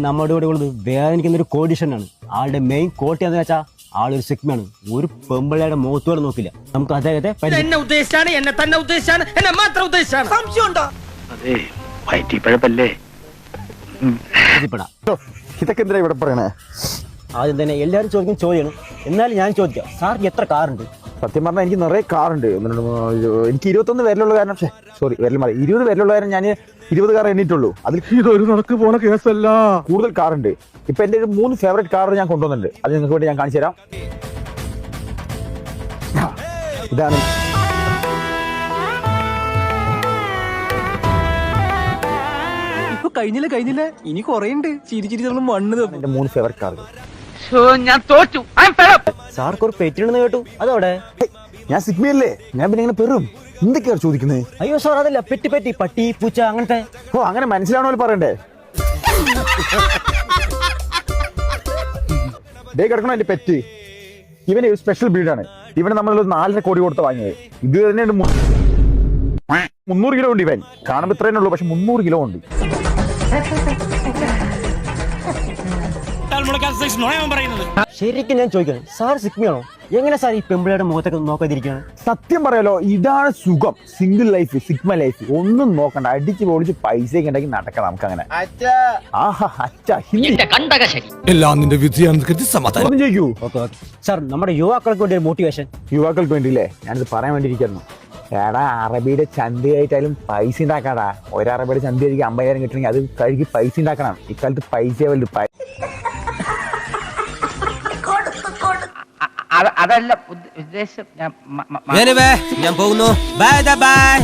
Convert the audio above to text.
നമ്മുടെ കൂടെ ഉള്ളത് വേദനിക്കുന്ന ഒരു കോഡിഷനാണ്. ആളുടെ മെയിൻ കോട്ടി എന്ന് വെച്ചാൽ ആളൊരു സിഗ്മയാണ്. ഒരു പെമ്പിള്ളയുടെ മുഖത്തോടെ നോക്കില്ല. നമുക്ക് അദ്ദേഹത്തെ എന്നെ ഉദ്ദേശിച്ചാണ്, എന്നെ തന്നെ ഉദ്ദേശിച്ചാണ്, എന്നെ മാത്രം ഉദ്ദേശിച്ചാണ്. സംശയമുണ്ടോ? അതെ, വയറ്റിപ്പഴപ്പല്ലേ. ഇതൊക്കെ എന്തിനാ ഇവിടെ പറയണേ? ആദ്യം തന്നെ എല്ലാവരും ചോദിക്കും ചോദ്യമാണ്. എന്നാലും ഞാൻ ചോദിക്കാം, സാറിന് എത്ര കാറുണ്ട്? സത്യം പറഞ്ഞാൽ എനിക്ക് നിറയെ കാറുണ്ട്. എനിക്ക് 21 പേരിലുള്ള കാരണം, സോറി വിരൽ മാറി 20 പേരിലുള്ള കാരണം ഞാൻ 20 കാർ എണ്ണിട്ടുള്ളൂ. അതിൽ ഇതൊരു നടക്ക് പോണ കേസല്ല, കൂടുതൽ കാറുണ്ട്. ഇപ്പൊ എന്റെ ഒരു 3 ഫേവറേറ്റ് കാർ ഞാൻ കൊണ്ടുവന്നിട്ടുണ്ട്. അത് നിങ്ങൾക്ക് വേണ്ടി ഞാൻ കാണിച്ചു തരാം. ഇതാണ് കഴിഞ്ഞില്ല ഇനി കൊറേ ഉണ്ട്. ചിരിച്ചിരി നമ്മൾ മണ്ണ് എന്റെ 3 ഫേവറേറ്റ് കാറുകൾ. ഞാൻ തോറ്റു. സാർക്ക് ഒരു പെറ്റിണെന്ന് കേട്ടു, അതോടെ? ഞാൻ സിഗ്മയല്ലേ, ഞാൻ പിന്നെ ഇങ്ങനെ പെറും. എന്തൊക്കെയാണ് ചോദിക്കുന്നത്? അയ്യോ സാർ, അതല്ല, പെറ്റി പട്ടി പൂച്ച അങ്ങനത്തെ. ഓ, അങ്ങനെ മനസ്സിലാവണോ പറയണ്ടേ? ഡേ കിടക്കണോ എന്റെ പെറ്റ്. ഇവന് ഒരു സ്പെഷ്യൽ ബ്രീഡാണ്. ഇവനെ നമ്മൾ 4.5 കോടി കൊടുത്ത് വാങ്ങിയത്. ഇത് തന്നെ 300 കിലോ ഉണ്ട്. ഇവൻ കാണുമ്പോൾ ഇത്രേ ഉള്ളൂ, പക്ഷെ 300 കിലോ ഉണ്ട്. ശരിക്കും ഞാൻ ചോദിക്കണം, സാർ സിഗ്മയാണോ? എങ്ങനെ സാർ ഈ പെമ്പിളയുടെ മുഖത്തൊക്കെ നോക്കാതിരിക്കുകയാണ്? സത്യം പറയാലോ, ഇതാണ് സുഖം. Single life, sigma life. ഒന്നും നോക്കണ്ട, അടിച്ച് പൊളിച്ച് പൈസയൊക്കെ ഉണ്ടാക്കി നടക്കാം നമുക്ക് അങ്ങനെ. എല്ലാം നിന്റെ വിധിയാണെന്ന് സമാധാനം ചോദിക്കൂ. ഓക്കെ സാർ, നമ്മുടെ യുവാക്കൾക്ക് വേണ്ടി ഒരു മോട്ടിവേഷൻ. യുവാക്കൾക്ക് വേണ്ടിയില്ലേ, ഞാനിത് പറയാൻ വേണ്ടിയിരിക്കുന്നു. എടാ, അറബിയുടെ ചന്തയായിട്ടായാലും പൈസ ഉണ്ടാക്കാടാ. ഒരു അറബിയുടെ ചന്ത കഴിക്കും 50,000 കിട്ടണമെങ്കിൽ അത് കഴുകി പൈസ ഉണ്ടാക്കണം. ഇക്കാലത്ത് പൈസ വലുത്. അതല്ല ഉദ്ദേശം. ഞാൻ പോകുന്നു. Bye bye.